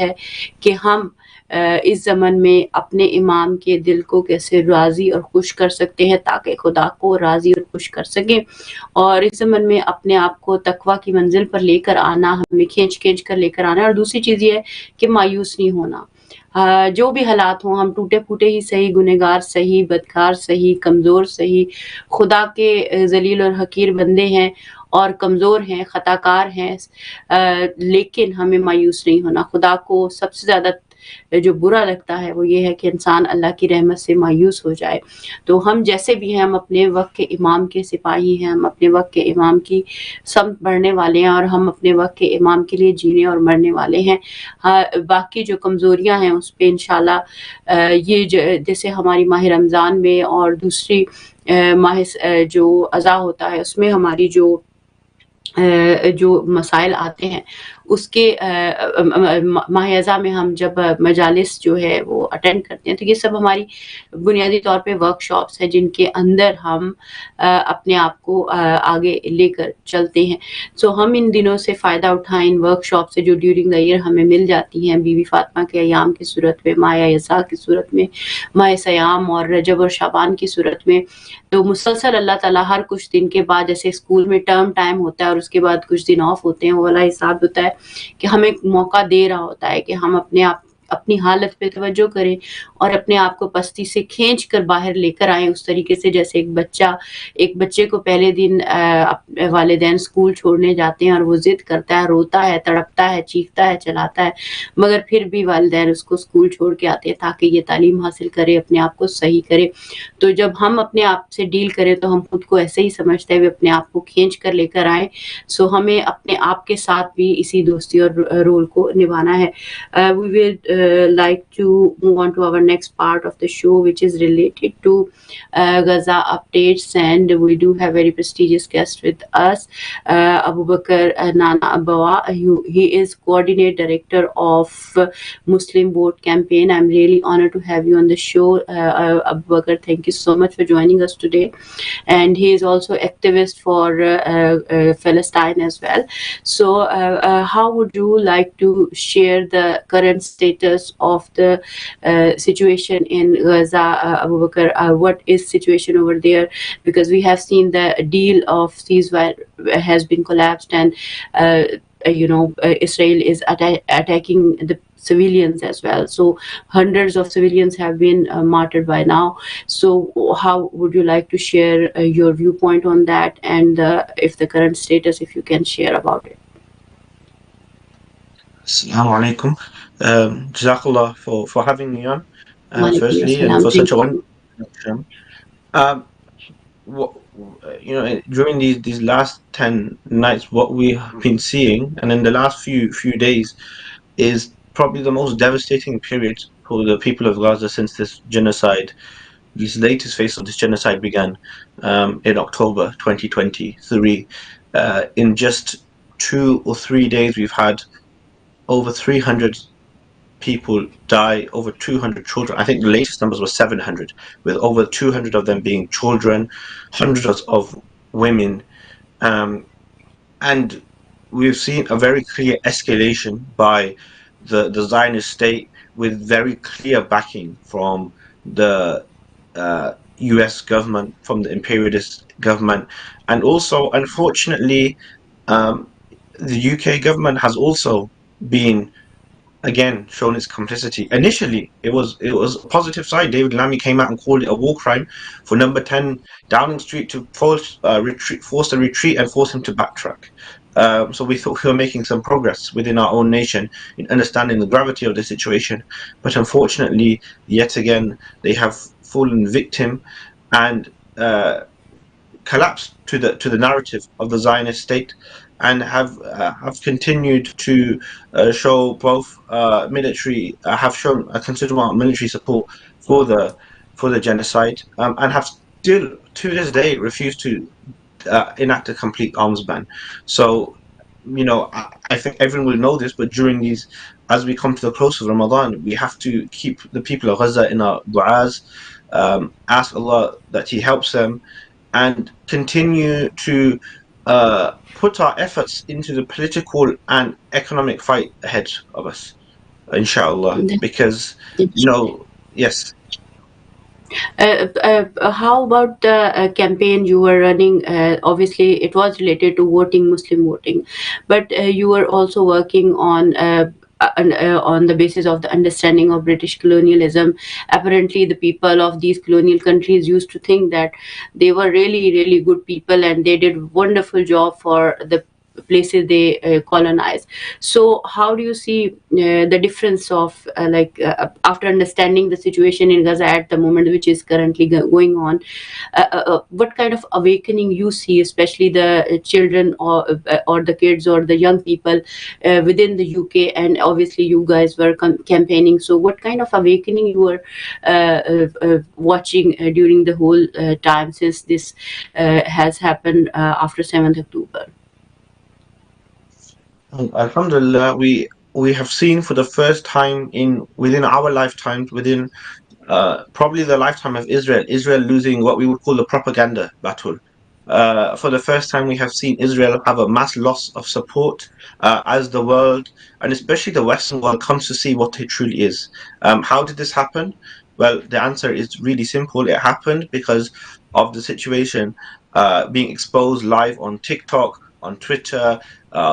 है कि हम इस ज़मन में अपने इमाम के दिल को कैसे राज़ी और खुश कर सकते हैं ताकि खुदा को राज़ी और खुश कर सकें, और इस ज़मन में अपने आप को तकवा की मंजिल पर लेकर आना, हमें खींच कर लेकर आना है। और दूसरी चीज़ ये है कि मायूस नहीं होना। जो भी हालात हों, हम टूटे-फूटे ही सही, गुनहगार सही, बदकार सही, कमज़ोर सही, खुदा के ज़लील और हक़ीर बंदे हैं और कमज़ोर हैं, ख़ताकार हैं, लेकिन हमें मायूस नहीं होना। खुदा को सबसे ज़्यादा जो बुरा लगता है वो ये है कि इंसान अल्लाह की रहमत से मायूस हो जाए। तो हम जैसे भी हैं, हम अपने वक़्त के इमाम के सिपाही हैं, हम अपने वक़्त के इमाम की समत बढ़ने वाले हैं और हम अपने वक़्त के इमाम के लिए जीने और मरने वाले हैं। बाकी जो कमज़ोरियाँ हैं उस पे इंशाअल्लाह ये जैसे हमारी माह रमज़ान में और दूसरी जो अज़ा होता है उसमें हमारी जो मसाइल आते हैं उसके माह-ए-अज़ा में हम जब मजालिस जो है वो अटेंड करते हैं, तो ये सब हमारी बुनियादी तौर पे वर्कशॉप्स हैं जिनके अंदर हम अपने आप को आगे लेकर चलते हैं। सो हम इन दिनों से फ़ायदा उठाएँ, इन वर्कशॉप से जो ड्यूरिंग द ईयर हमें मिल जाती हैं, बीवी फातिमा के अय्याम की सूरत में, माह-ए-अज़ा की सूरत में, माह-ए-सयाम और रजब और शाबान की सूरत में। तो मुसलसल अल्लाह ताला हर कुछ दिन के बाद, जैसे स्कूल में टर्म टाइम होता है और उसके बाद कुछ दिन ऑफ होते हैं, वो वाला हिसाब होता है कि हमें एक मौका दे रहा होता है कि हम अपनी हालत पे तवज्जो करें और अपने आप को पस्ती से खींच कर बाहर लेकर आएँ, उस तरीके से जैसे एक बच्चे को पहले दिन वालिदैन स्कूल छोड़ने जाते हैं और वो ज़िद करता है, रोता है, तड़पता है, चीखता है, चिल्लाता है, मगर फिर भी वालिदैन उसको स्कूल छोड़ के आते हैं ताकि ये तालीम हासिल करे, अपने आप को सही करे। तो जब हम अपने आप से डील करें तो हम खुद को ऐसे ही समझते हुए अपने आप को खींच कर लेकर आएँ। सो हमें अपने आप के साथ भी इसी दोस्ती और रोल को निभाना है। We will like to move on to our next part of the show, which is related to Gaza updates, and we do have very prestigious guest with us, Abu Bakr Nana Abawa. He is coordinate director of Muslim Vote Campaign. I'm really honored to have you on the show, Abu Bakr. Thank you so much for joining us today. And he is also activist for Palestine as well. So how would you like to share the current status of the situation in Gaza, Abu Bakr? What is situation over there? Because we have seen the deal of ceasefire has been collapsed, and Israel is attacking the civilians as well. So hundreds of civilians have been martyred by now. So how would you like to share your viewpoint on that, and if the current status, if you can share about it? Assalamu alaikum. Jazakallah for having me on, Walaikum firstly, and assalam. for Thank such a you. wonderful introduction. During these last 10 nights, what we have been seeing, and in the last few days, is probably the most devastating period for the people of Gaza since this latest phase of this genocide began in October 2023. In just 2 or 3 days, we've had over 300 people die, over 200 children. I think the latest numbers were 700, with over 200 of them being children, hundreds of women. And we've seen a very clear escalation by the Zionist state, with very clear backing from the US government, from the imperialist government, and also, unfortunately, the UK government has also been again shown its complicity. Initially, it was a positive side. David Lammy came out and called it a war crime for Number 10 Downing Street to force a retreat and force him to backtrack. So we thought we were making some progress within our own nation in understanding the gravity of the situation, but unfortunately, yet again, they have fallen victim and collapsed to the narrative of the Zionist state, and have continued to show both have shown a considerable amount of military support for the genocide, and have still to this day refused to enact a complete arms ban. So, I think everyone will know this, but during these, as we come to the close of Ramadan, we have to keep the people of Gaza in our du'as, ask Allah that He helps them, and continue to put our efforts into the political and economic fight ahead of us. inshallah, because yes. How about the campaign you were running? Obviously, it was related to voting, Muslim voting, but you were also working on the basis of the understanding of British colonialism. Apparently, the people of these colonial countries used to think that they were really, really good people and they did wonderful job for the places they colonized. So how do you see the difference of after understanding the situation in Gaza at the moment, which is currently going on, what kind of awakening you see, especially the children or the kids or the young people within the UK, and obviously you guys were campaigning. So what kind of awakening you were watching during the whole time since this has happened after 7th October? Alhamdulillah, we have seen for the first time in within our lifetimes, within probably the lifetime of Israel losing what we would call the propaganda battle. For the first time, we have seen Israel have a mass loss of support as the world, and especially the Western world, comes to see what it truly is. How did this happen? Well, the answer is really simple. It happened because of the situation being exposed live on TikTok, on Twitter,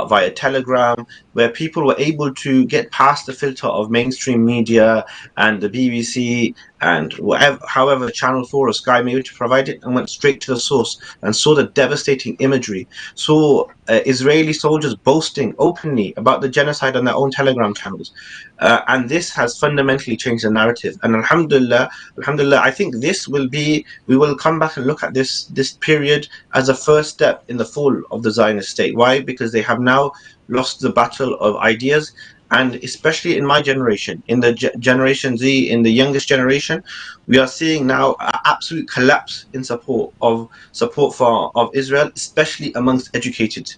via Telegram, where people were able to get past the filter of mainstream media and the BBC and whatever, however, Channel 4 or Sky maybe to provide it, and went straight to the source and saw the devastating imagery. Saw Israeli soldiers boasting openly about the genocide on their own Telegram channels. And this has fundamentally changed the narrative. And Alhamdulillah, I think we will come back and look at this period as a first step in the fall of the Zionist state. Why? Because they have now lost the battle of ideas, and especially in my generation, in the generation Z, in the youngest generation, we are seeing now an absolute collapse in support for of Israel, especially amongst educated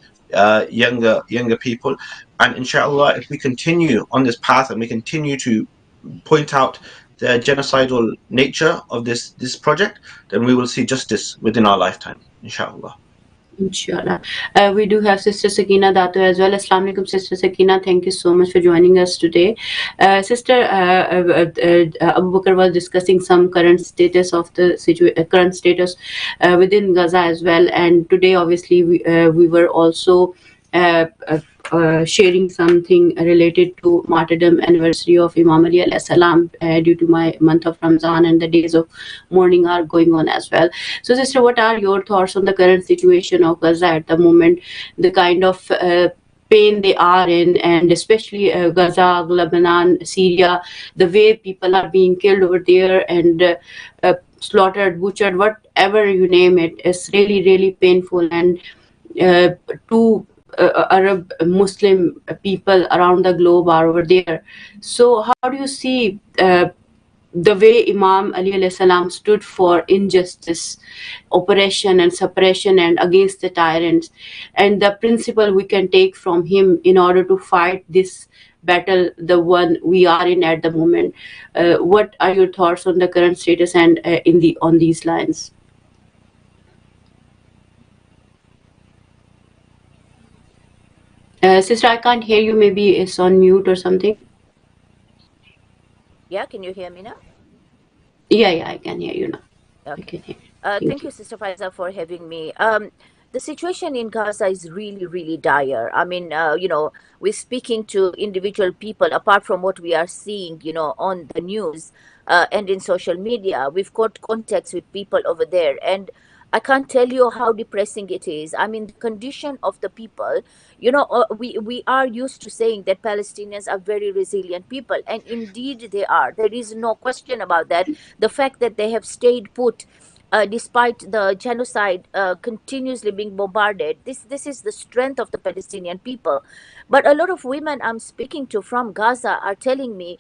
younger people. And inshallah, if we continue on this path and we continue to point out the genocidal nature of this project, then we will see justice within our lifetime, inshallah. Inshallah. We do have Sister Sakina Dato as well. Assalamu alaikum, Sister Sakina. Thank you so much for joining us today. Sister, Abu Bakr was discussing some current status of the current status within Gaza as well. And today, obviously, we were also uh, uh, sharing something related to martyrdom anniversary of Imam Ali alayhi salam due to my month of Ramzan, and the days of mourning are going on as well. So, sister, what are your thoughts on the current situation of Gaza at the moment, the kind of pain they are in, and especially Gaza, Lebanon, Syria, the way people are being killed over there and slaughtered, butchered, whatever you name it, is really, really painful. And uh, to Arab Muslim people around the globe are over there. So, how do you see the way Imam Ali alayhi salam stood for injustice, oppression, and suppression, and against the tyrants, and the principle we can take from him in order to fight this battle, the one we are in at the moment? What are your thoughts on the current status and on these lines? Sister, I can't hear you. Maybe it's on mute or something. Yeah, can you hear me now? Yeah, I can hear you now. I Okay. can hear you. Thank you, Sister Faiza, for having me. The situation in Gaza is really, really dire. I mean, we're speaking to individual people, apart from what we are seeing, on the news and in social media. We've got contacts with people over there, and I can't tell you how depressing it is. I mean, the condition of the people, we are used to saying that Palestinians are very resilient people, and indeed they are. There is no question about that. The fact that they have stayed put despite the genocide continuously being bombarded. This is the strength of the Palestinian people. But a lot of women I'm speaking to from Gaza are telling me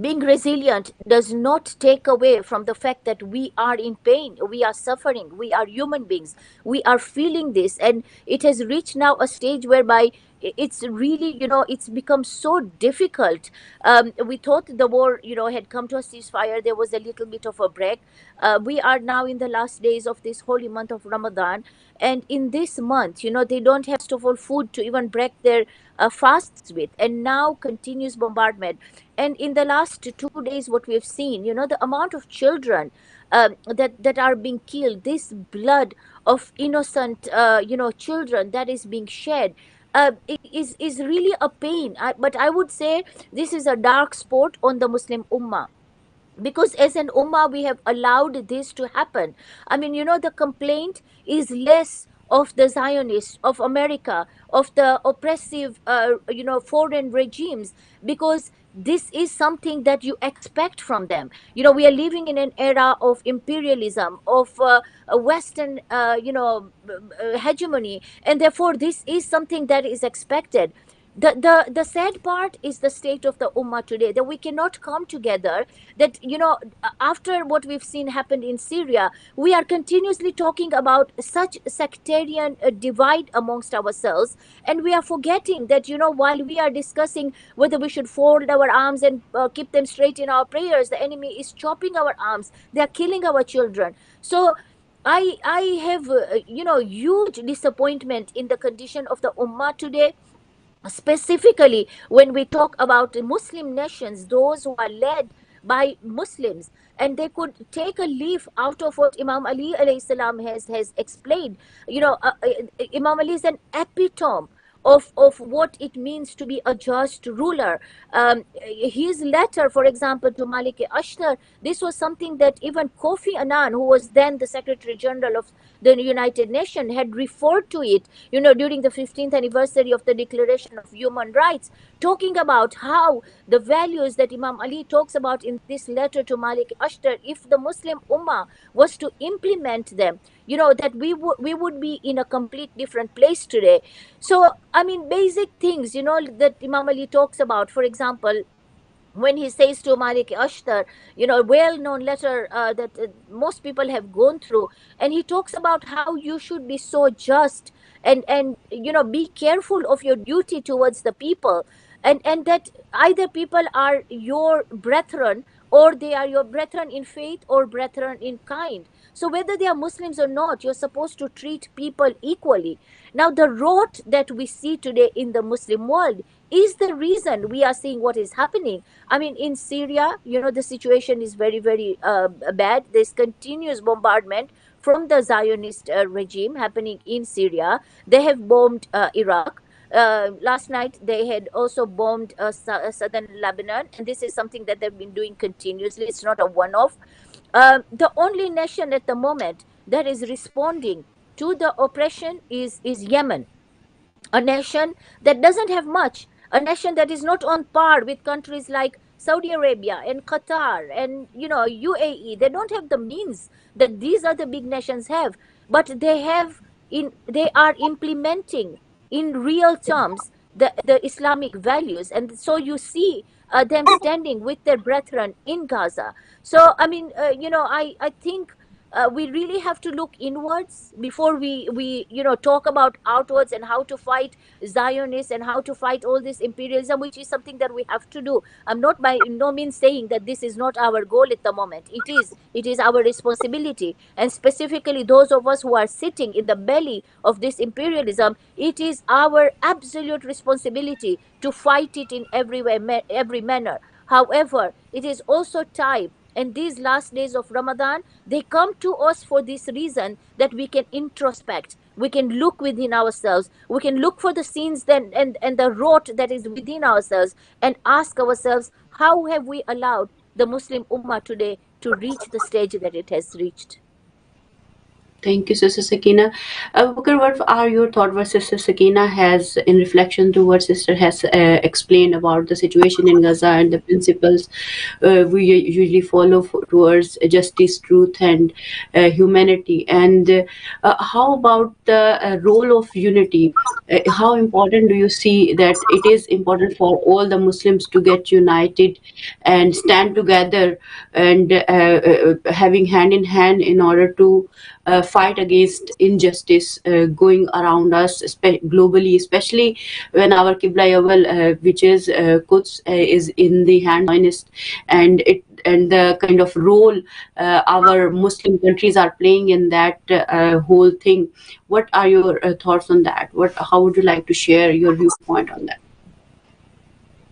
being resilient does not take away from the fact that we are in pain, we are suffering, we are human beings, we are feeling this, and it has reached now a stage whereby it's really, it's become so difficult. We thought the war, had come to a ceasefire. There was a little bit of a break. We are now in the last days of this holy month of Ramadan, and in this month, they don't have first of all food to even break their fasts with, and now continuous bombardment. And in the last 2 days, what we've seen, the amount of children that are being killed, this blood of innocent, children that is being shed, is really a pain. But I would say this is a dark spot on the Muslim Ummah, because as an ummah we have allowed this to happen. I mean, the complaint is less of the Zionists, of America, of the oppressive foreign regimes, because this is something that you expect from them. We are living in an era of imperialism, of a western hegemony, and therefore this is something that is expected. The sad part is the state of the ummah today, that we cannot come together, that after what we've seen happened in Syria, we are continuously talking about such sectarian divide amongst ourselves, and we are forgetting that while we are discussing whether we should fold our arms and keep them straight in our prayers, the enemy is chopping our arms, they are killing our children. So I have huge disappointment in the condition of the ummah today, specifically when we talk about Muslim nations, those who are led by Muslims, and they could take a leaf out of what Imam Ali alayhi salam has explained. Imam Ali is an epitome of what it means to be a just ruler. His letter, for example, to Malik Ashtar, this was something that even Kofi Annan, who was then the Secretary General of the United Nations, had referred to it, during the 15th anniversary of the Declaration of Human Rights, talking about how the values that Imam Ali talks about in this letter to Malik Ashtar, if the Muslim Ummah was to implement them, that we would be in a complete different place today. So, I mean, basic things, that Imam Ali talks about, for example, when he says to Malik Ashtar, well-known letter that most people have gone through, and he talks about how you should be so just, and be careful of your duty towards the people, and that either people are your brethren, or they are your brethren in faith or brethren in kind. So whether they are Muslims or not, you're supposed to treat people equally. Now, the rot that we see today in the Muslim world is the reason we are seeing what is happening. I mean, in Syria, the situation is very, very bad. There's continuous bombardment from the Zionist regime happening in Syria. They have bombed Iraq. Last night, they had also bombed southern Lebanon, and this is something that they've been doing continuously. It's not a one-off. The only nation at the moment that is responding to the oppression is Yemen, a nation that doesn't have much, a nation that is not on par with countries like Saudi Arabia and Qatar and UAE. They don't have the means that these other big nations have, but they are implementing in real terms the Islamic values, and so you see them standing with their brethren in Gaza. So I mean, I think we really have to look inwards before we talk about outwards, and how to fight Zionists and how to fight all this imperialism, which is something that we have to do. I'm not by no means saying that this is not our goal at the moment. It is our responsibility, and specifically those of us who are sitting in the belly of this imperialism, it is our absolute responsibility to fight it in every manner. However, it is also time, and these last days of Ramadan, they come to us for this reason, that we can introspect, we can look within ourselves, we can look for the sins and the rot that is within ourselves, and ask ourselves, how have we allowed the Muslim Ummah today to reach the stage that it has reached? Thank you, Sister Sakina. Abu Bakr, what are your thoughts what Sister Sakina has in reflection to what Sister has explained about the situation in Gaza and the principles we usually follow towards justice, truth, and humanity? And how about the role of unity? How important do you see that it is important for all the Muslims to get united and stand together and having hand in hand in order to fight against injustice going around us, globally, especially when our Qibla Awal, which is Quds, is in the hand of Zionist, and the kind of role our Muslim countries are playing in that whole thing. What are your thoughts on that? How would you like to share your viewpoint on that?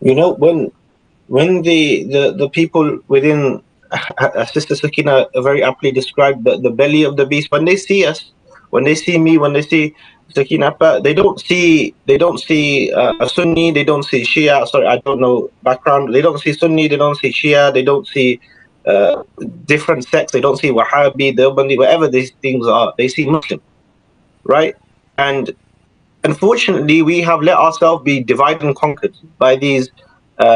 You know, when the people within Sister Sakina very aptly described the belly of the beast. When they see us, when they see me, when they see Sakina Appa, they don't see a Sunni, they don't see Shia. Sorry, I don't know background. They don't see Sunni, they don't see Shia, they don't see different sects. They don't see Wahhabi, Deobandi, whatever these things are. They see Muslim, right? And unfortunately, we have let ourselves be divided and conquered by these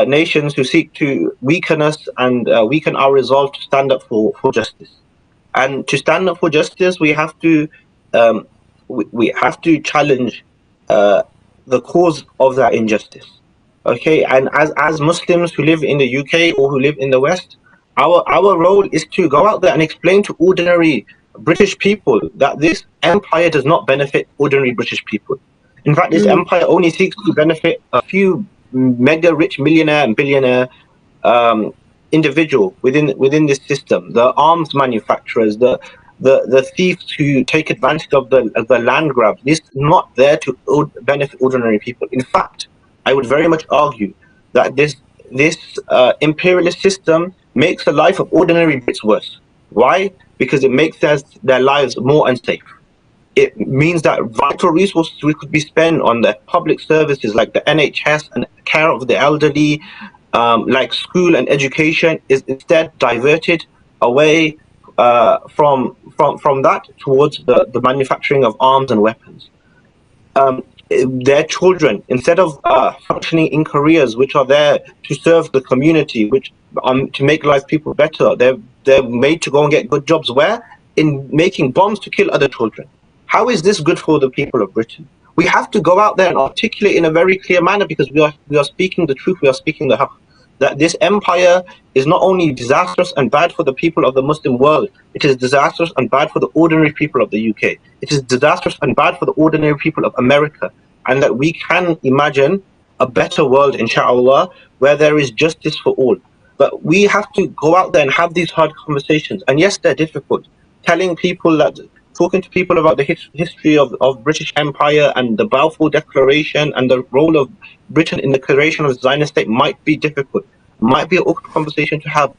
nations who seek to weaken us and weaken our resolve to stand up for justice. And to stand up for justice, we have to we have to challenge the cause of that injustice. Okay, and as Muslims who live in the UK or who live in the West, our role is to go out there and explain to ordinary British people that this empire does not benefit ordinary British people. In fact, this empire only seeks to benefit a few mega rich millionaire and billionaire individual within this system. The arms manufacturers, the thieves who take advantage of the land grabs. This is not there to benefit ordinary people. In fact, I would very much argue that this imperialist system makes the life of ordinary Brits worse. Why? Because it makes their lives more unsafe. It means that vital resources we could be spent on the public services like the NHS and care of the elderly, like school and education, is instead diverted away from that towards the manufacturing of arms and weapons. Their children, instead of functioning in careers which are there to serve the community, which to make life people better, they're made to go and get good jobs. Where? In making bombs to kill other children. How is this good for the people of Britain? We have to go out there and articulate in a very clear manner, because we are speaking the truth, we are speaking the haqq, that this empire is not only disastrous and bad for the people of the Muslim world, it is disastrous and bad for the ordinary people of the UK. It is disastrous and bad for the ordinary people of America, and that we can imagine a better world, inshallah, where there is justice for all. But we have to go out there and have these hard conversations. And yes, they're difficult. Talking to people about the history of British Empire and the Balfour Declaration and the role of Britain in the creation of the Zionist state might be difficult, might be an awkward conversation to have,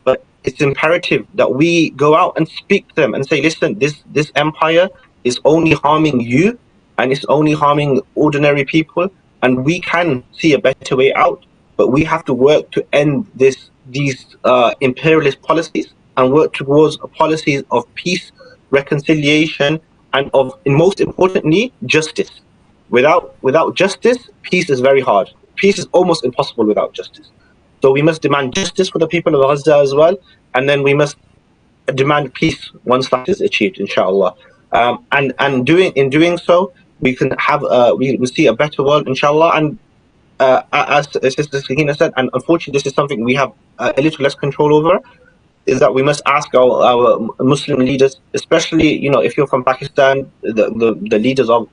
but it's imperative that we go out and speak to them and say, listen, this empire is only harming you and it's only harming ordinary people, and we can see a better way out, but we have to work to end these imperialist policies and work towards policies of peace, reconciliation, and most importantly, justice. Without justice, peace is very hard. Peace is almost impossible without justice. So we must demand justice for the people of Gaza as well, and then we must demand peace once that is achieved, inshallah. And in doing so, we can have we see a better world, inshallah. And as Sister Sakina said, and unfortunately this is something we have a little less control over, is that we must ask our Muslim leaders, especially, if you're from Pakistan, the leaders of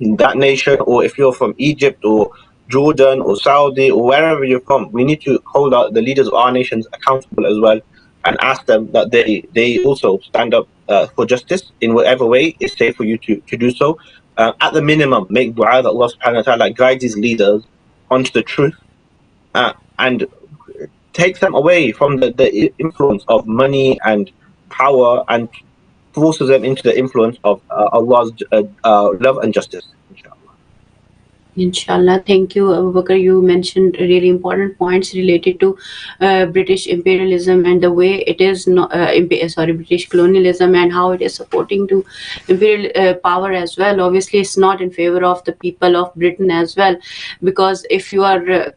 that nation, or if you're from Egypt or Jordan or Saudi or wherever you're from, we need to hold out the leaders of our nations accountable as well, and ask them that they also stand up for justice in whatever way is safe for you to do so. At the minimum, make dua that Allah subhanahu wa ta'ala guides these leaders onto the truth, and takes them away from the influence of money and power, and forces them into the influence of Allah's love and justice, inshallah. Inshallah. Thank you, Abu Bakr. You mentioned really important points related to British imperialism and the way it is British colonialism, and how it is supporting to imperial power as well. Obviously, it's not in favor of the people of Britain as well, because if you are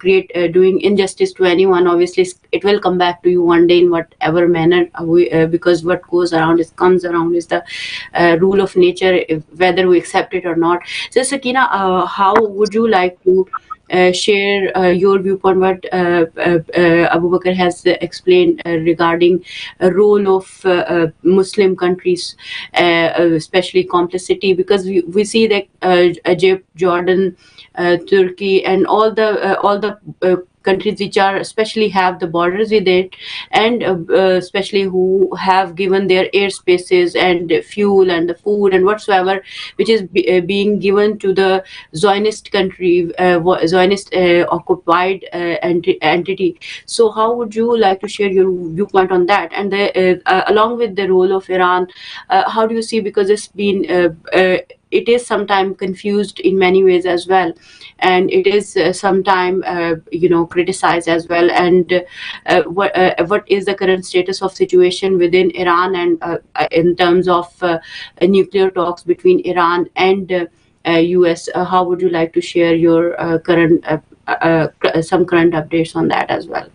doing injustice to anyone, obviously it will come back to you one day in whatever manner. Because what goes around comes around is the rule of nature, whether we accept it or not. So, Sakina, how would would you like to share your viewpoint what Abu Bakr has explained regarding a role of Muslim countries, especially complicity, because we see that Egypt, Jordan, Turkey, and all the countries which are especially have the borders with it, and especially who have given their airspaces and fuel and the food and whatsoever, which is being given to the Zionist country, Zionist occupied entity. So how would you like to share your viewpoint on that? And along with the role of Iran, how do you see, because it's been it is sometimes confused in many ways as well, and it is sometimes criticized as well, and what is the current status of situation within Iran, and in terms of nuclear talks between Iran and US? How would you like to share your some current updates on that as well?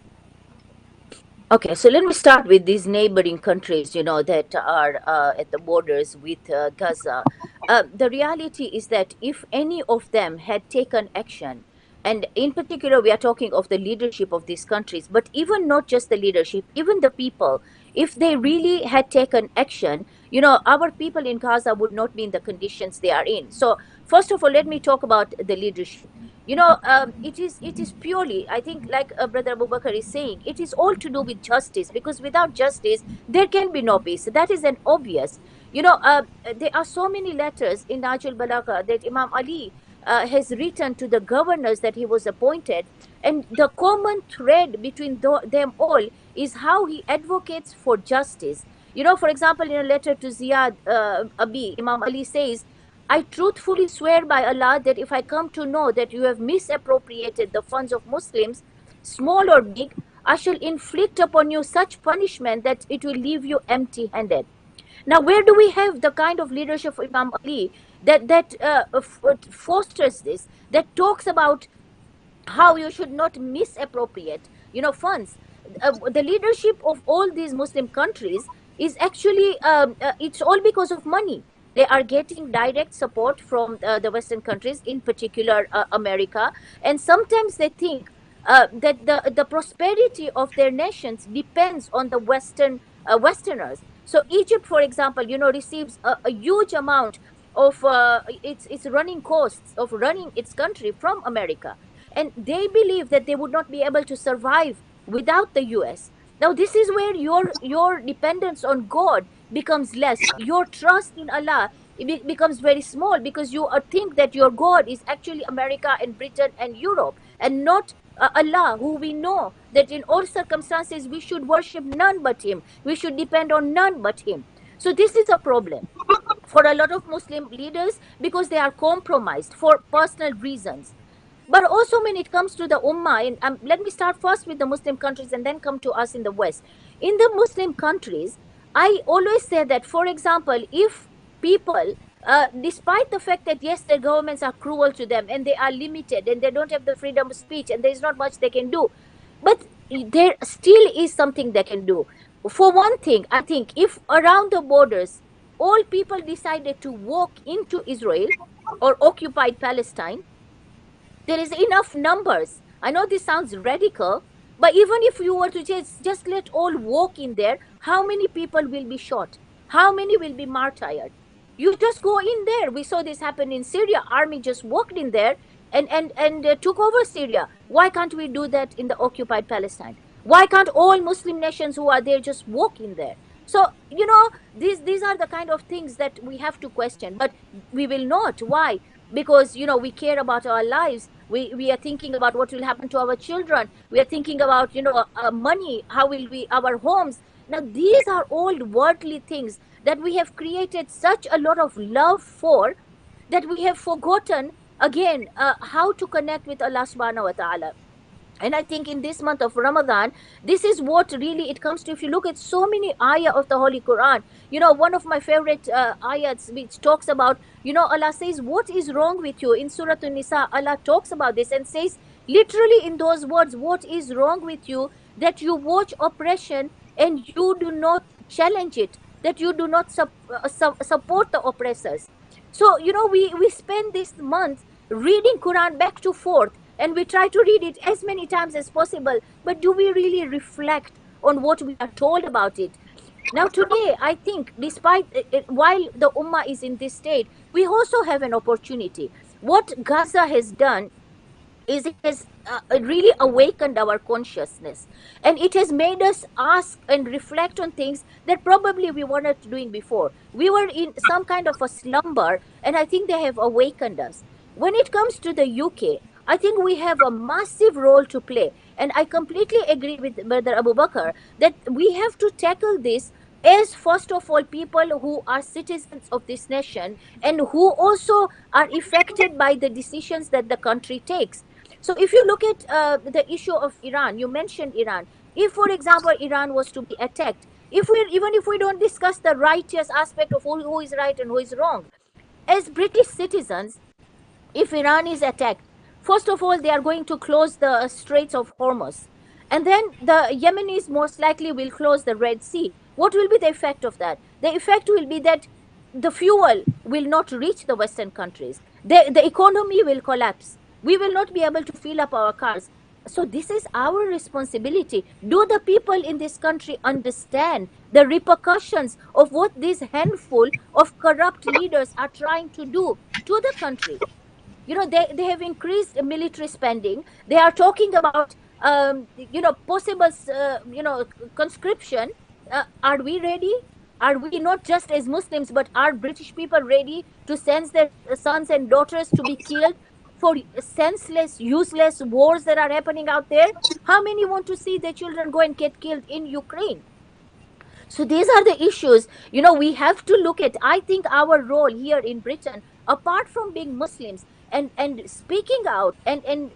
Okay, so let me start with these neighboring countries, that are at the borders with Gaza. The reality is that if any of them had taken action, and in particular, we are talking of the leadership of these countries, but even not just the leadership, even the people, if they really had taken action, our people in Gaza would not be in the conditions they are in. So, first of all, let me talk about the leadership. It is purely, I think, like Brother Abu Bakr is saying, it is all to do with justice, because without justice there can be no peace. That is an obvious. There are so many letters in Najul Balagha that Imam Ali has written to the governors that he was appointed, and the common thread between them all is how he advocates for justice. For example, in a letter to Ziyad Abi, Imam Ali says, I truthfully swear by Allah that if I come to know that you have misappropriated the funds of Muslims, small or big, I shall inflict upon you such punishment that it will leave you empty-handed. Now, where do we have the kind of leadership of Imam Ali that fosters this, that talks about how you should not misappropriate, funds? The leadership of all these Muslim countries is actually, it's all because of money. They are getting direct support from the Western countries, in particular America, and sometimes they think that the prosperity of their nations depends on the Westerners. So Egypt, for example, receives a huge amount of its running costs of running its country from America, and they believe that they would not be able to survive without the US. Now, this is where your dependence on God becomes less. Your trust in Allah becomes very small, because you think that your God is actually America and Britain and Europe, and not Allah, who we know that in all circumstances we should worship none but Him. We should depend on none but Him. So this is a problem for a lot of Muslim leaders, because they are compromised for personal reasons. But also when it comes to the Ummah, and let me start first with the Muslim countries and then come to us in the West. In the Muslim countries, I always say that, for example, if people, despite the fact that yes, their governments are cruel to them and they are limited and they don't have the freedom of speech and there is not much they can do, but there still is something they can do. For one thing, I think if around the borders, all people decided to walk into Israel or occupied Palestine, there is enough numbers. I know this sounds radical, but even if you were to just let all walk in there, how many people will be shot? How many will be martyred? You just go in there. We saw this happen in Syria. Army just walked in there and took over Syria. Why can't we do that in the occupied Palestine? Why can't all Muslim nations who are there just walk in there? So, these are the kind of things that we have to question, but we will not. Why? Because, we care about our lives. We are thinking about what will happen to our children. We are thinking about, money. How will we, our homes. Now, these are all worldly things that we have created such a lot of love for, that we have forgotten, again, how to connect with Allah subhanahu wa ta'ala. And I think in this month of Ramadan, this is what really it comes to. If you look at so many ayah of the Holy Quran, one of my favorite ayats which talks about, Allah says, what is wrong with you? In Surah An-Nisa, Allah talks about this and says, literally in those words, what is wrong with you that you watch oppression and you do not challenge it, that you do not support the oppressors. So, we spend this month reading Quran back to forth, and we try to read it as many times as possible, but do we really reflect on what we are told about it? Now today, I think, despite while the ummah is in this state, we also have an opportunity. What Gaza has done is it has really awakened our consciousness, and it has made us ask and reflect on things that probably we were not doing before. We were in some kind of a slumber, and I think they have awakened us. When it comes to the UK, I think we have a massive role to play, and I completely agree with Brother Abu Bakr that we have to tackle this as, first of all, people who are citizens of this nation and who also are affected by the decisions that the country takes. So if you look at the issue of Iran, you mentioned Iran. If, for example, Iran was to be attacked, even if we don't discuss the righteous aspect of who is right and who is wrong, as British citizens, if Iran is attacked, first of all, they are going to close the Straits of Hormuz. And then the Yemenis most likely will close the Red Sea. What will be the effect of that? The effect will be that the fuel will not reach the Western countries. The economy will collapse. We will not be able to fill up our cars. So this is our responsibility. Do the people in this country understand the repercussions of what this handful of corrupt leaders are trying to do to the country? They have increased military spending. They are talking about possible conscription. Are we ready? Are we, not just as Muslims, but are British people ready to send their sons and daughters to be killed for senseless, useless wars that are happening out there? How many want to see their children go and get killed in Ukraine? So these are the issues, we have to look at. I think our role here in Britain, apart from being Muslims and speaking out and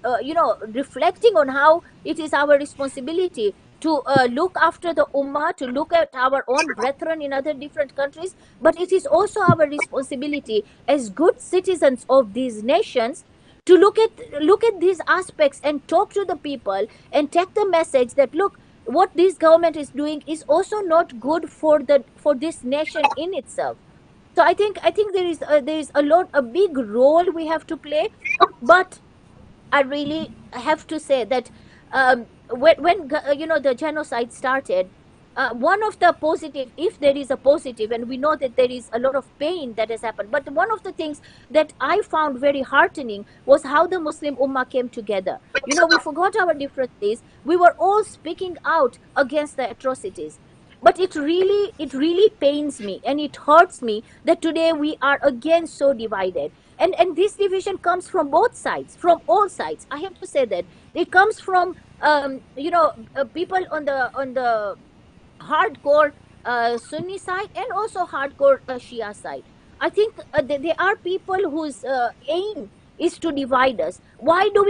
reflecting on how it is our responsibility to look after the ummah, to look at our own brethren in other different countries, but it is also our responsibility as good citizens of these nations to look at these aspects and talk to the people and take the message that, look, what this government is doing is also not good for this nation in itself. So I think there is a big role we have to play. But I really have to say that when the genocide started, one of the positive, if there is a positive, and we know that there is a lot of pain that has happened, but one of the things that I found very heartening was how the Muslim Ummah came together. We forgot our differences. We were all speaking out against the atrocities. But it really pains me and it hurts me that today we are again so divided. And this division comes from both sides, from all sides. I have to say that it comes from people on the hardcore Sunni side and also hardcore Shia side. I think there are people whose aim is to divide us. Why do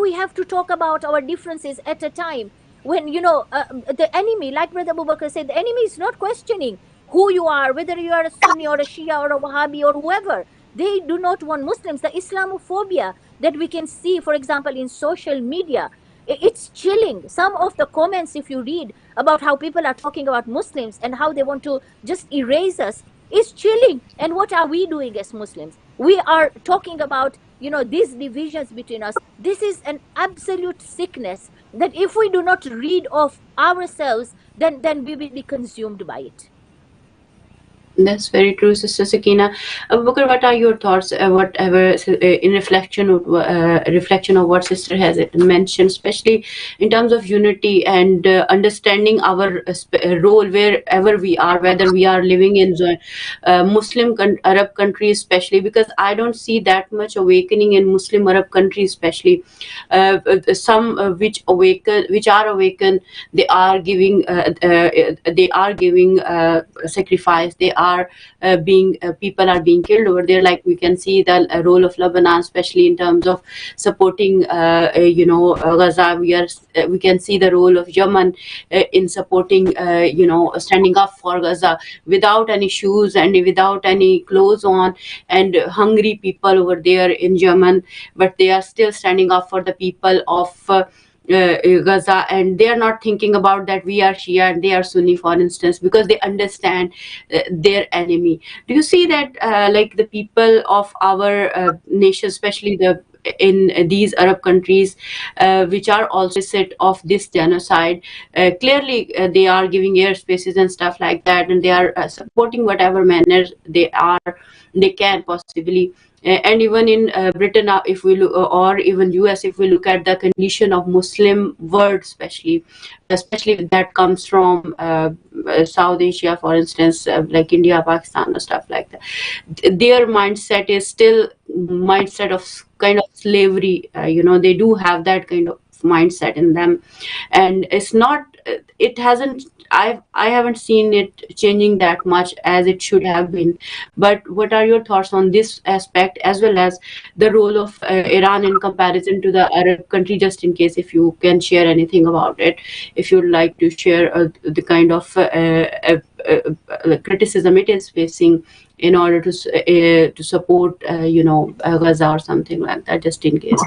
we have to talk about our differences at a time when the enemy, like Brother Abu Bakr said, the enemy is not questioning who you are, whether you are a Sunni or a Shia or a Wahhabi or whoever. They do not want Muslims. The Islamophobia that we can see, for example, in social media, it's chilling. Some of the comments, if you read about how people are talking about Muslims and how they want to just erase us, is chilling. And what are we doing as Muslims? We are talking about these divisions between us. This is an absolute sickness that if we do not rid of ourselves, then we will be consumed by it. That's very true, Sister Sakina. Abu Bakr, what are your thoughts, in reflection of what Sister has mentioned, especially in terms of unity and understanding our role wherever we are, whether we are living in Muslim Arab countries, especially because I don't see that much awakening in Muslim Arab countries, especially some which are awakened. They are giving sacrifice. They are people are being killed over there. Like we can see the role of Lebanon, especially in terms of supporting Gaza. We can see the role of Yemen in supporting standing up for Gaza without any shoes and without any clothes on, and hungry people over there in Yemen, but they are still standing up for the people of Gaza, and they are not thinking about that we are Shia and they are Sunni, for instance, because they understand their enemy. Do you see that like the people of our nation, especially in these Arab countries, which are also set of this genocide, clearly they are giving airspaces and stuff like that, and they are supporting whatever manner they can possibly. And even in Britain, if we look, or even US, if we look at the condition of Muslim world, especially that comes from South Asia, for instance, like India, Pakistan, or stuff like that, their mindset is still mindset of kind of slavery. They do have that kind of mindset in them, and it's not. It hasn't. I haven't seen it changing that much as it should have been. But what are your thoughts on this aspect, as well as the role of Iran in comparison to the Arab country, just in case if you can share anything about it, if you'd like to share the kind of criticism it is facing in order to support, Gaza or something like that, just in case,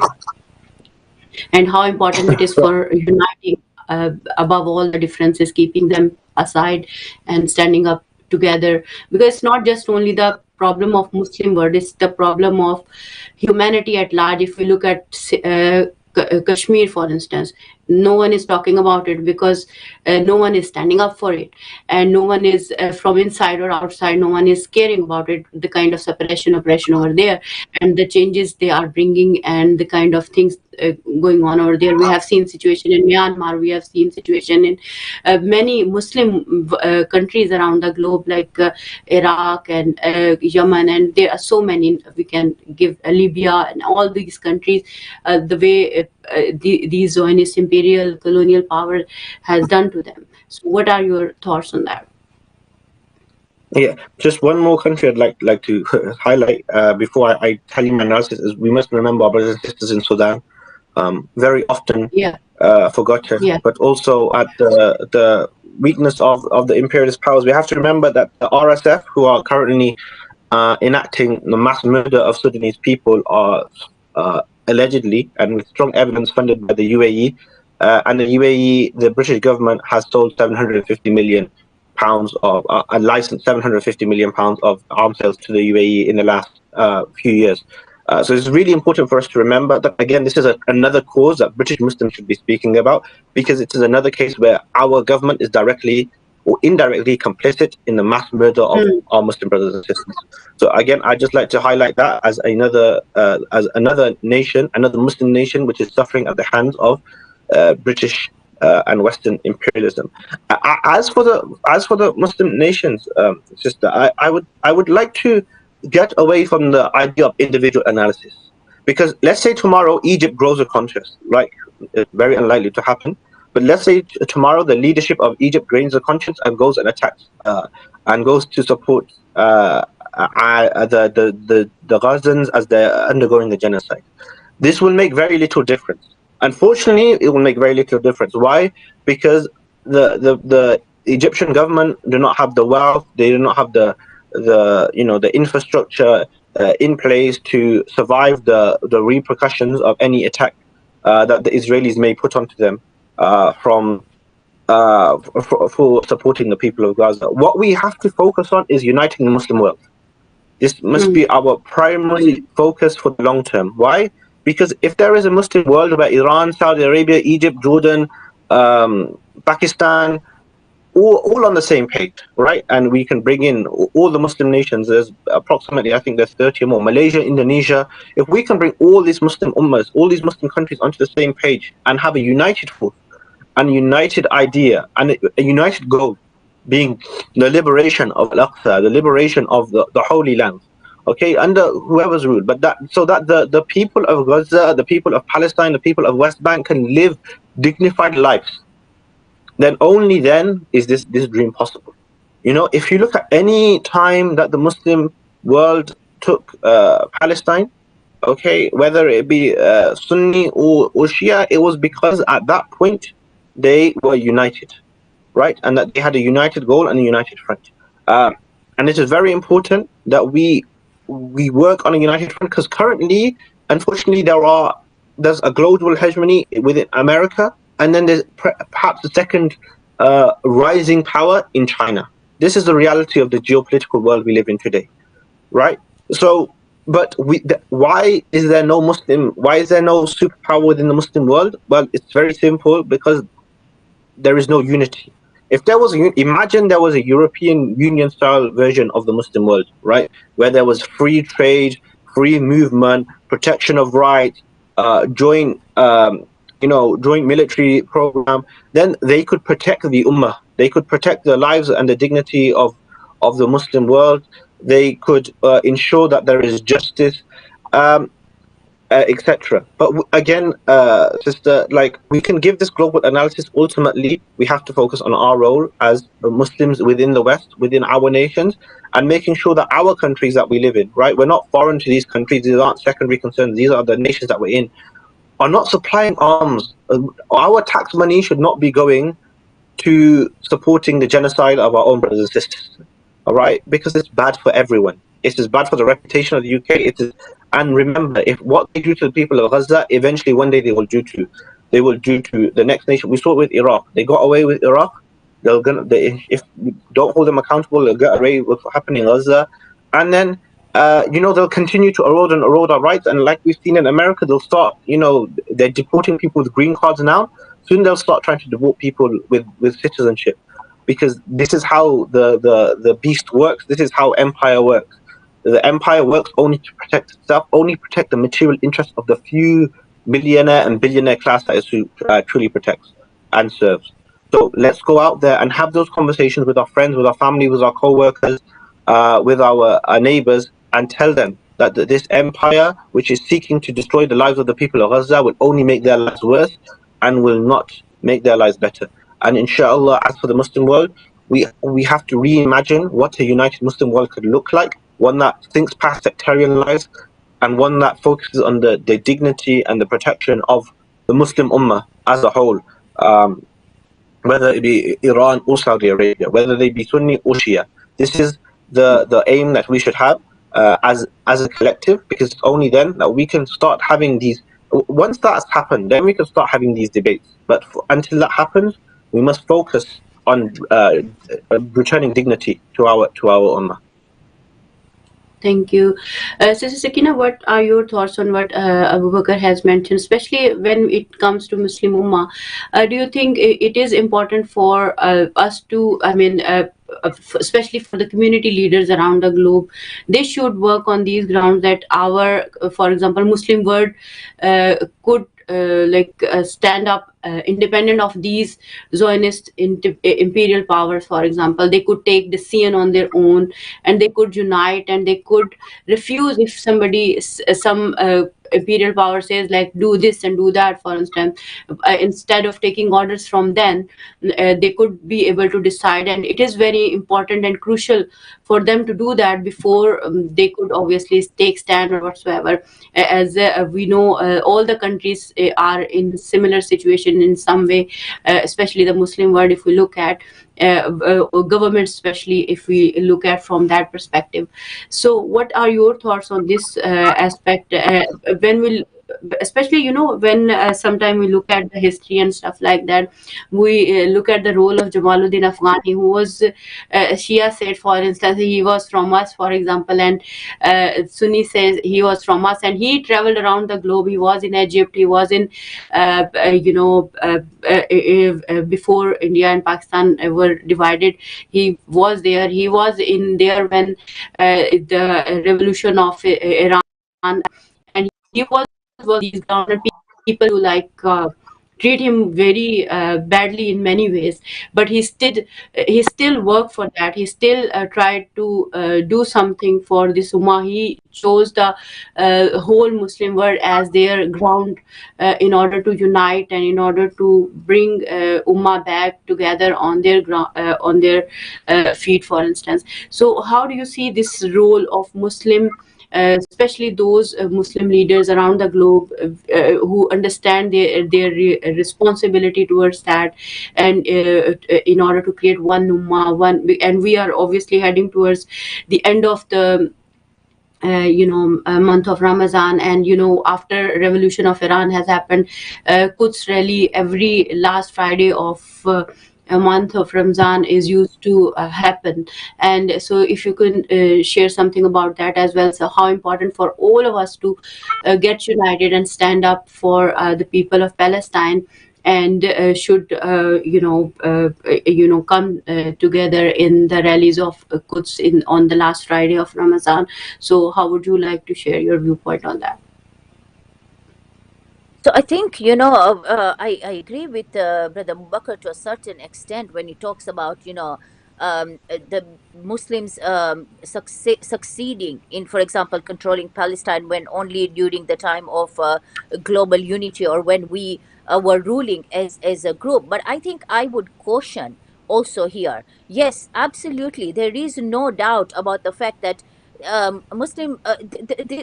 and how important it is for uniting above all the differences, keeping them aside and standing up together, because it's not just only the problem of Muslim world, it's the problem of humanity at large. If we look at Kashmir, for instance, no one is talking about it because no one is standing up for it, and no one is from inside or outside, no one is caring about it, the kind of suppression, oppression over there, and the changes they are bringing, and the kind of things going on over there. We have seen situation in Myanmar, we have seen situation in many Muslim countries around the globe, like Iraq and Yemen, and there are so many. We can give Libya and all these countries, the way the Zionist imperial colonial power has done to them. So what are your thoughts on that? Yeah, just one more country I'd like to highlight before I tell you my analysis is we must remember our brothers and sisters in Sudan, very often forgotten, but also at the weakness of the imperialist powers. We have to remember that the RSF, who are currently enacting the mass murder of Sudanese people, are allegedly and with strong evidence funded by the UAE, and the UAE, the British government has sold 750 million pounds of a licensed 750 million pounds of arms sales to the UAE in the last few years. So it's really important for us to remember that, again, this is another cause that British Muslims should be speaking about, because it is another case where our government is directly or indirectly complicit in the mass murder of our Muslim brothers and sisters. So again, I'd just like to highlight that as another nation, another Muslim nation, which is suffering at the hands of British and Western imperialism. As for the Muslim nations, sister, I would like to get away from the idea of individual analysis, because let's say tomorrow Egypt grows a conscience, right? It's very unlikely to happen. But let's say tomorrow the leadership of Egypt gains a conscience and goes and attacks and goes to support the Gazans as they're undergoing a genocide. This will make very little difference. Unfortunately, it will make very little difference. Why? Because the Egyptian government do not have the wealth, they do not have the infrastructure in place to survive the repercussions of any attack that the Israelis may put onto them for supporting the people of Gaza. What we have to focus on is uniting the Muslim world. This must be our primary focus for the long term. Why? Because if there is a Muslim world where Iran, Saudi Arabia, Egypt, Jordan, Pakistan, all on the same page, right? And we can bring in all the Muslim nations. There's approximately, I think there's 30 or more. Malaysia, Indonesia. If we can bring all these Muslim ummahs, all these Muslim countries onto the same page and have a united force, and united idea, and a united goal, being the liberation of Al-Aqsa, the liberation of the Holy Land, okay, under whoever's rule, but that the people of Gaza, the people of Palestine, the people of West Bank can live dignified lives, then only then is this dream possible. If you look at any time that the Muslim world took Palestine, okay, whether it be Sunni or Shia, it was because at that point they were united, right? And that they had a united goal and a united front. And it is very important that we work on a united front, because currently, unfortunately, there are there's a global hegemony within America, and then there's perhaps a second rising power in China. This is the reality of the geopolitical world we live in today, right? So, but why is there no Muslim? Why is there no superpower within the Muslim world? Well, it's very simple, because there is no unity. If there was imagine there was a European Union style version of the Muslim world, right, where there was free trade, free movement, protection of rights, joint joint military program, then they could protect the ummah. They could protect the lives and the dignity of the Muslim world. They could ensure that there is justice. Etc. But again, sister, like, we can give this global analysis. Ultimately, we have to focus on our role as Muslims within the West, within our nations, and making sure that our countries that we live in, right? We're not foreign to these countries. These aren't secondary concerns. These are the nations that we're in, are not supplying arms. Our tax money should not be going to supporting the genocide of our own brothers and sisters, all right? Because it's bad for everyone. It is bad for the reputation of the UK. It is, and remember, if what they do to the people of Gaza, eventually one day they will do to the next nation. We saw it with Iraq. They got away with Iraq. If we don't hold them accountable, they'll get away with what happened in Gaza, and then they'll continue to erode our rights. And like we've seen in America, they'll start, they're deporting people with green cards now. Soon they'll start trying to deport people with citizenship, because this is how the beast works. This is how empire works. The empire works only to protect itself, only protect the material interests of the few millionaire and billionaire class that it truly protects and serves. So let's go out there and have those conversations with our friends, with our family, with our co-workers, with our neighbors, and tell them that this empire, which is seeking to destroy the lives of the people of Gaza, will only make their lives worse and will not make their lives better. And inshallah, as for the Muslim world, we have to reimagine what a united Muslim world could look like, one that thinks past sectarian lines, and one that focuses on the dignity and the protection of the Muslim Ummah as a whole, whether it be Iran or Saudi Arabia, whether they be Sunni or Shia. This is the aim that we should have as a collective, because it's only then that we can start having these. Once that's happened, then we can start having these debates. But until that happens, we must focus on returning dignity to our ummah. Thank you. Sister Sakina, what are your thoughts on what Abu Bakr has mentioned, especially when it comes to Muslim Ummah? Do you think it is important for us to, especially for the community leaders around the globe, they should work on these grounds that our, for example, Muslim world could stand up independent of these Zionist imperial powers. For example, they could take decision on their own, and they could unite, and they could refuse if some imperial power says, like, do this and do that, for instance. Instead of taking orders from them, they could be able to decide, and it is very important and crucial for them to do that before they could obviously take stand or whatsoever. As we know, all the countries are in similar situation in some way, especially the Muslim world, if we look at governments, especially if we look at from that perspective. So what are your thoughts on this aspect, when we, especially when sometime we look at the history and stuff like that, we look at the role of Jamaluddin Afghani, who was Shia said, for instance, he was from us, for example, and Sunni says he was from us, and he traveled around the globe. He was in Egypt, he was in before India and Pakistan were divided. He was there. He was in there when the revolution of Iran, and he was these grounded people who treat him very badly in many ways, but he still worked for that. He still tried to do something for this ummah. He chose the whole Muslim world as their ground in order to unite and in order to bring ummah back together on their feet, for instance. So how do you see this role of Muslim, especially those Muslim leaders around the globe who understand their responsibility towards that, and in order to create one ummah, and we are obviously heading towards the end of the month of Ramadan, and after revolution of Iran has happened, Quds rally every last Friday of a month of Ramzan is used to happen. And so if you can share something about that as well, so how important for all of us to get united and stand up for the people of Palestine, and should come together in the rallies of Quds on the last Friday of Ramadan. So how would you like to share your viewpoint on that? So I think, I agree with Brother Mubakar to a certain extent when he talks about, the Muslims succeeding in, for example, controlling Palestine when only during the time of global unity, or when we were ruling as a group. But I think I would caution also here. Yes, absolutely. There is no doubt about the fact that Muslim,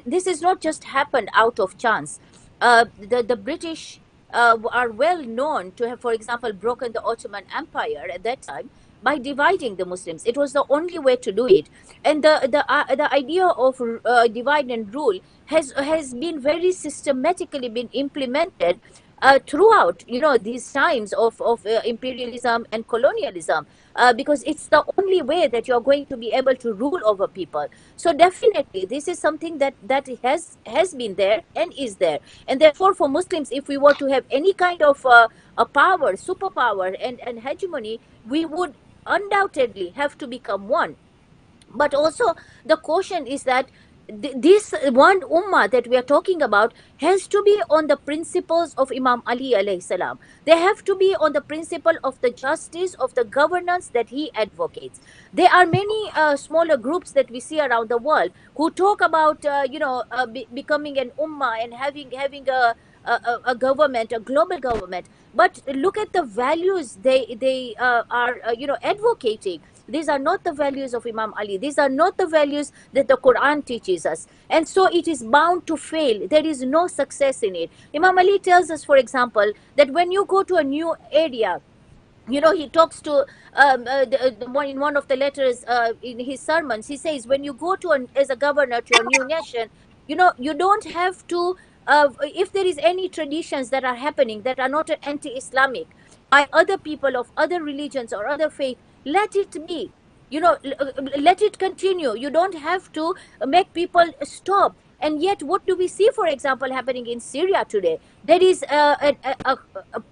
this is not just happened out of chance. The British are well known to have, for example, broken the Ottoman Empire at that time by dividing the Muslims. It was the only way to do it, and the idea of divide and rule has been very systematically been implemented throughout, these times of imperialism and colonialism, because it's the only way that you're going to be able to rule over people. So definitely this is something that has been there and is there. And therefore, for Muslims, if we were to have any kind of a power, superpower, and hegemony, we would undoubtedly have to become one. But also, the caution is that this one ummah that we are talking about has to be on the principles of Imam Ali alayhi salam. They have to be on the principle of the justice of the governance that he advocates. There are many smaller groups that we see around the world who talk about becoming an ummah and having a government, a global government. But look at the values they are advocating. These are not the values of Imam Ali. These are not the values that the Quran teaches us. And so it is bound to fail. There is no success in it. Imam Ali tells us, for example, that when you go to a new area, he talks to in one of the letters in his sermons, he says, when you go as a governor to a new nation, you don't have to, if there is any traditions that are happening that are not anti-Islamic by other people of other religions or other faith, let it be. Let it continue. You don't have to make people stop. And yet, what do we see, for example, happening in Syria today? There is a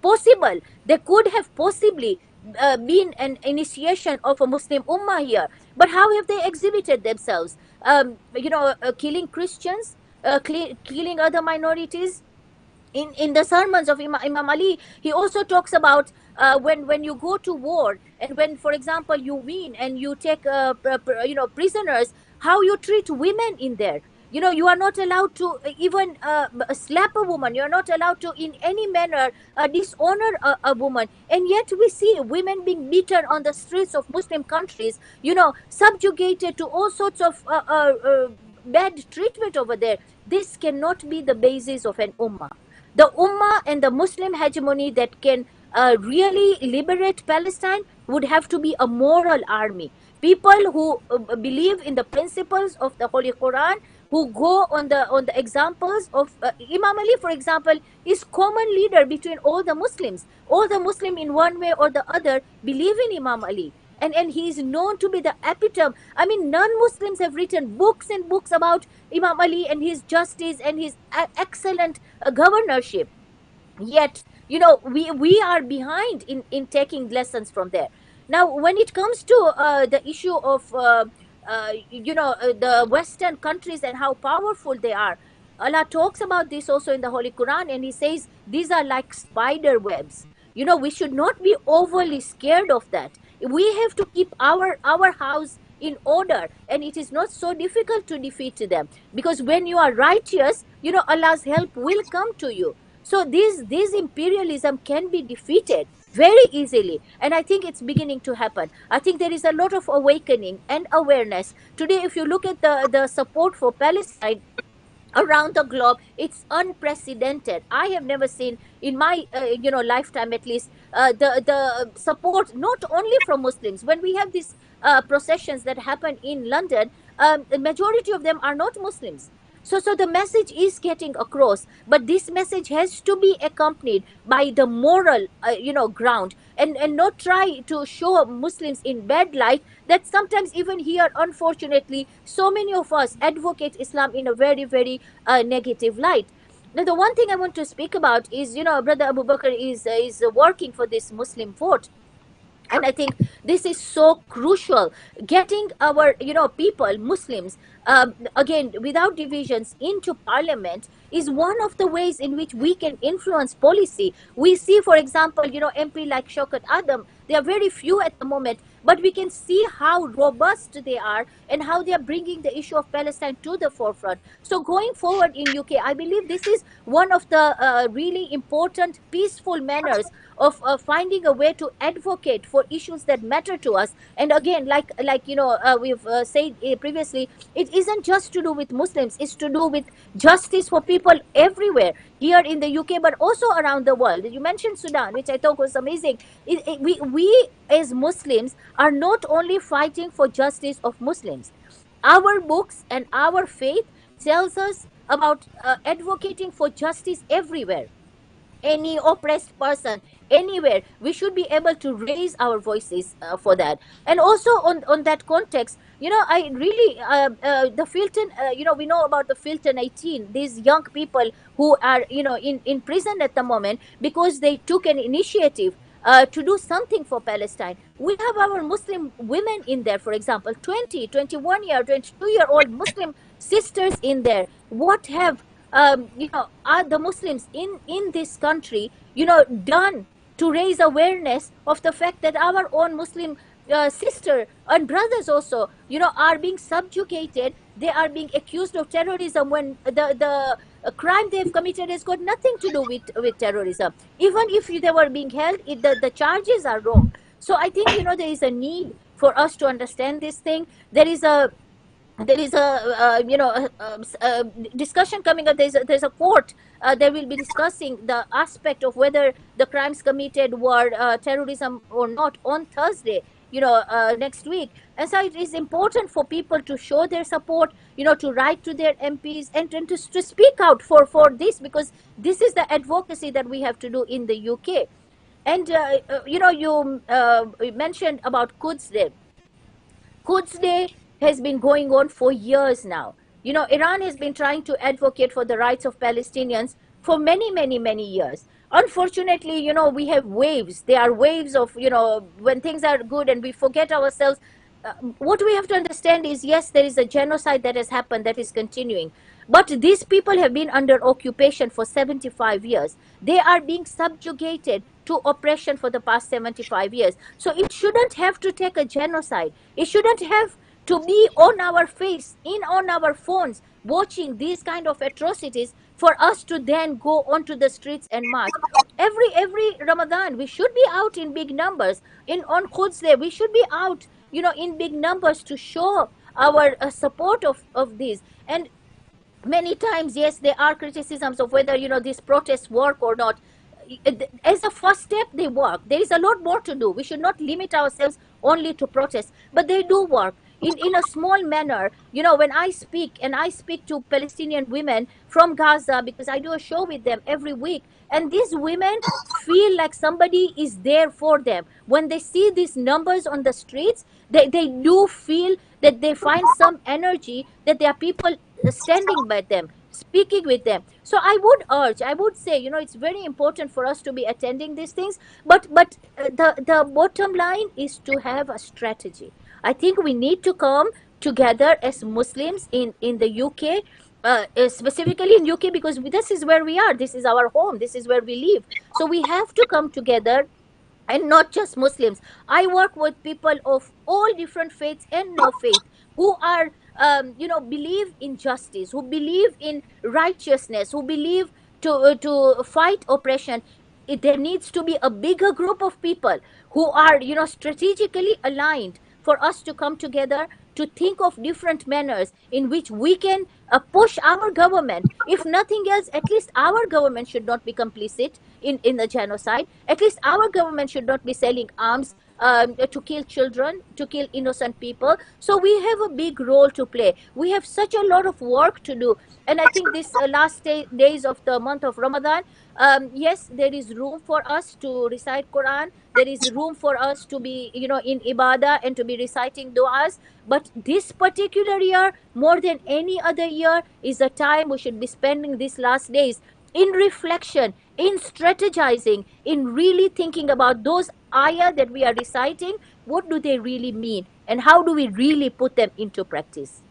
possible, there could have possibly been an initiation of a Muslim ummah here. But how have they exhibited themselves? Killing Christians, killing other minorities. In the sermons of Imam Ali, he also talks about when you go to war, and when, for example, you win and you take prisoners, how you treat women in there. You are not allowed to even slap a woman. You are not allowed to in any manner dishonor a woman. And yet we see women being beaten on the streets of Muslim countries, subjugated to all sorts of bad treatment over there. This cannot be the basis of an ummah. The ummah and the Muslim hegemony that can really liberate Palestine would have to be a moral army. People who believe in the principles of the Holy Quran, who go on the examples of Imam Ali, for example, is common leader between all the Muslims. All the Muslim in one way or the other believe in Imam Ali. And he is known to be the epitome. I mean, non-Muslims have written books and books about Imam Ali and his justice and his excellent governorship. Yet, we are behind in taking lessons from there. Now, when it comes to the issue of, the Western countries and how powerful they are, Allah talks about this also in the Holy Quran, and he says these are like spider webs. We should not be overly scared of that. We have to keep our house in order, and it is not so difficult to defeat them, because when you are righteous, Allah's help will come to you. So this imperialism can be defeated very easily, and I think it's beginning to happen. I think there is a lot of awakening and awareness today. If you look at the support for Palestine around the globe, it's unprecedented. I have never seen in my lifetime, at least, the support not only from Muslims. When we have these processions that happen in London, the majority of them are not Muslims. So the message is getting across, but this message has to be accompanied by the moral, ground, and not try to show Muslims in bad light. That sometimes even here, unfortunately, so many of us advocate Islam in a very, very negative light. Now, the one thing I want to speak about is, Brother Abu Bakr is working for this Muslim vote. And I think this is so crucial, getting our people, Muslims, again, without divisions, into parliament is one of the ways in which we can influence policy. We see, for example, MP like Shaukat Adam, they are very few at the moment, but we can see how robust they are and how they are bringing the issue of Palestine to the forefront. So going forward in UK, I believe this is one of the really important peaceful manners of finding a way to advocate for issues that matter to us. And again, we've said previously, it isn't just to do with Muslims, it's to do with justice for people everywhere, here in the UK, but also around the world. You mentioned Sudan, which I thought was amazing. We as Muslims are not only fighting for justice of Muslims. Our books and our faith tells us about advocating for justice everywhere. Any oppressed person anywhere, we should be able to raise our voices for that. And also on that context, I really the Filton, we know about the Filton 18, these young people who are in prison at the moment because they took an initiative to do something for Palestine. We have our Muslim women in there, for example, 20, 21-year, 22-year-old Muslim sisters in there. What have are the Muslims in this country, done to raise awareness of the fact that our own Muslim sister and brothers also, are being subjugated. They are being accused of terrorism when the crime they've committed has got nothing to do with terrorism. Even if they were being held, the charges are wrong. So I think, there is a need for us to understand this thing. There is a discussion coming up. There's a court. They will be discussing the aspect of whether the crimes committed were terrorism or not on Thursday, next week. And so it is important for people to show their support, to write to their MPs and to speak out for this, because this is the advocacy that we have to do in the UK. And you mentioned about Quds Day. Quds Day has been going on for years now. Iran has been trying to advocate for the rights of Palestinians for many, many, many years. Unfortunately, we have waves. There are waves of, when things are good and we forget ourselves. What we have to understand is, yes, there is a genocide that has happened, that is continuing. But these people have been under occupation for 75 years. They are being subjugated to oppression for the past 75 years. So it shouldn't have to take a genocide. It shouldn't have to be on our face, on our phones, watching these kind of atrocities for us to then go onto the streets and march. Every Ramadan, we should be out in big numbers. On Quds Day, we should be out, in big numbers to show our support of these. And many times, yes, there are criticisms of whether, these protests work or not. As a first step, they work. There is a lot more to do. We should not limit ourselves only to protests, but they do work in a small manner. When I speak to Palestinian women from Gaza, because I do a show with them every week, and these women feel like somebody is there for them. When they see these numbers on the streets, they do feel that they find some energy, that there are people standing by them, speaking with them. So I would say, it's very important for us to be attending these things, but the bottom line is to have a strategy. I think we need to come together as Muslims in the UK, specifically in UK, because this is where we are. This is our home. This is where we live. So we have to come together, and not just Muslims. I work with people of all different faiths and no faith, who are, believe in justice, who believe in righteousness, who believe to fight oppression. There needs to be a bigger group of people who are, strategically aligned, for us to come together to think of different manners in which we can push our government. If nothing else, at least our government should not be complicit in the genocide. At least our government should not be selling arms to kill children, to kill innocent people. So we have a big role to play. We have such a lot of work to do. And I think this last days of the month of Ramadan, yes, there is room for us to recite Quran. There is room for us to be, in ibadah and to be reciting du'as. But this particular year, more than any other year, is a time we should be spending these last days in reflection, in strategizing, in really thinking about those ayah that we are reciting. What do they really mean? And how do we really put them into practice?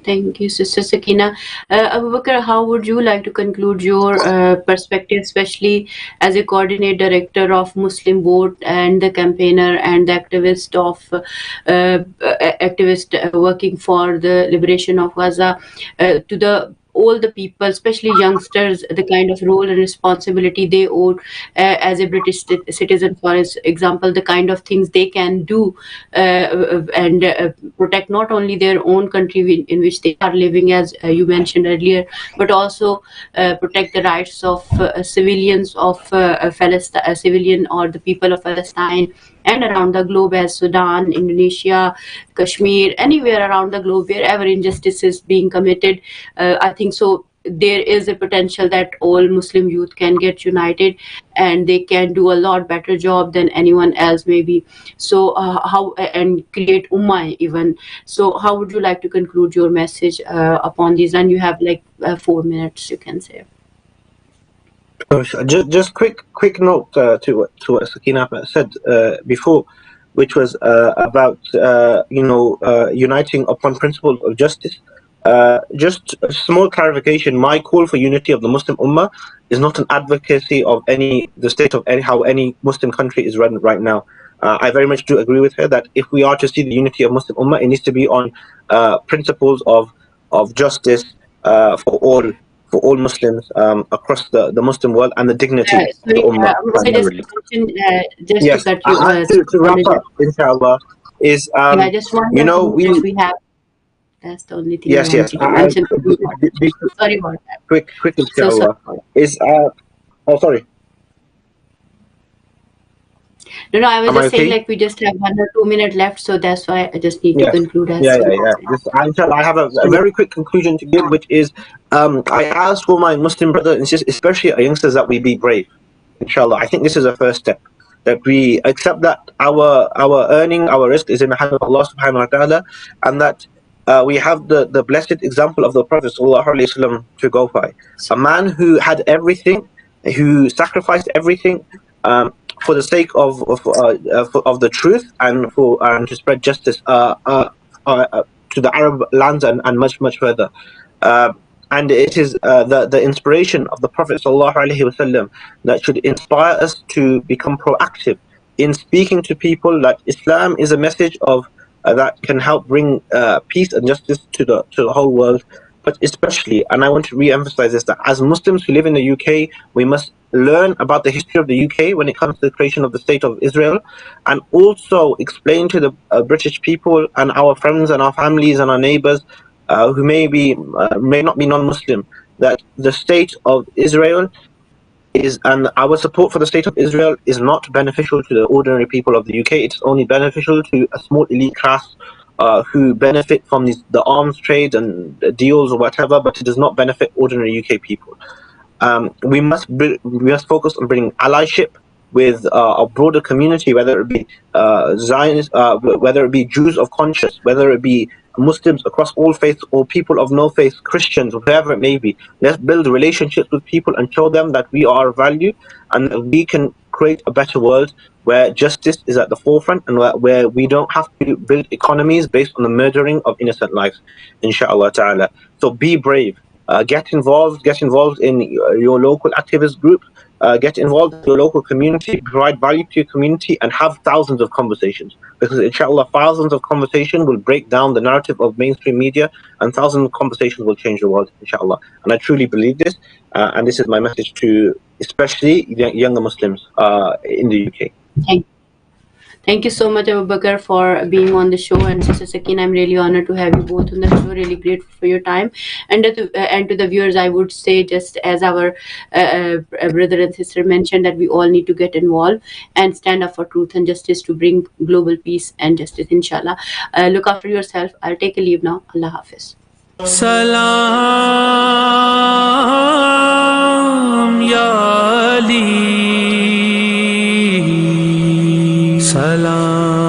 Thank you, Sister Sakina. Abu Bakr, how would you like to conclude your perspective, especially as a coordinate director of Muslim Board and the campaigner and the activist working for the liberation of Gaza, to the all the people, especially youngsters, the kind of role and responsibility they owe as a British citizen, for example, the kind of things they can do and protect not only their own country in which they are living, as you mentioned earlier, but also protect the rights of civilians of Palestine, civilian or the people of Palestine and around the globe, as Sudan, Indonesia, Kashmir, anywhere around the globe, wherever injustice is being committed. I think so. There is a potential that all Muslim youth can get united, and they can do a lot better job than anyone else, maybe. So, how and create ummah even. So, how would you like to conclude your message upon this? And you have like 4 minutes, you can say. Just quick note to what Sakina said before, which was about uniting upon principle of justice. Just a small clarification: my call for unity of the Muslim Ummah is not an advocacy of the state of how any Muslim country is run right now. I very much do agree with her that if we are to see the unity of Muslim Ummah, it needs to be on principles of justice for all Muslims across the Muslim world, and the dignity of the Sorry, Ummah. I just mentioned, just Yes, to cut you. to wrap up, inshallah, is Yeah, just one minute we have. That's the only thing I yes, wanted to mention. be Sorry about that. quick, So sorry. inshallah, is sorry. No, I was Am I just saying, okay? like, we just have 1 or 2 minutes left, so that's why I just need to Yes. conclude as Yeah. soon as Just, inshallah, I have a very quick conclusion to give, which is I ask for my Muslim brothers and sisters, especially our youngsters, that we be brave. Inshallah, I think this is a first step, that we accept that our earning, our risk is in the hand of Allah subhanahu wa ta'ala, and that we have the blessed example of the Prophet sallallahu alaihi wasallam to go by. A man who had everything, who sacrificed everything for the sake of the truth, and to spread justice to the Arab lands, and much further. And it is the inspiration of the Prophet sallallahu alaihi wasallam that should inspire us to become proactive in speaking to people that Islam is a message of that can help bring peace and justice to the whole world. But especially, and I want to re-emphasize this, that as Muslims who live in the UK, we must learn about the history of the UK when it comes to the creation of the State of Israel, and also explain to the British people and our friends and our families and our neighbors who may not be non-Muslim, that the State of Israel and our support for the State of Israel is not beneficial to the ordinary people of the UK. It's only beneficial to a small elite class who benefit from the arms trade and deals or whatever, but it does not benefit ordinary UK people. We must focus on bringing allyship with a broader community, whether it be Zionists, whether it be Jews of conscience, whether it be Muslims across all faiths, or people of no faith, Christians, whoever it may be. Let's build relationships with people and show them that we are of value, and that we can create a better world where justice is at the forefront, and where we don't have to build economies based on the murdering of innocent lives, inshallah ta'ala. So be brave. Get involved in your local activist group, get involved in your local community, provide value to your community, and have thousands of conversations, because inshallah thousands of conversations will break down the narrative of mainstream media, and thousands of conversations will change the world, inshallah. And I truly believe this, and this is my message to especially younger Muslims in the UK. Thank Thank you so much, Abu Bakr, for being on the show, and Sister Sakina, I'm really honored to have you both on the show. Really grateful for your time, and to the viewers, I would say, just as our brother and sister mentioned, that we all need to get involved and stand up for truth and justice to bring global peace and justice. Inshallah, look after yourself. I'll take a leave now. Allah Hafiz. Salam ya Ali, salam.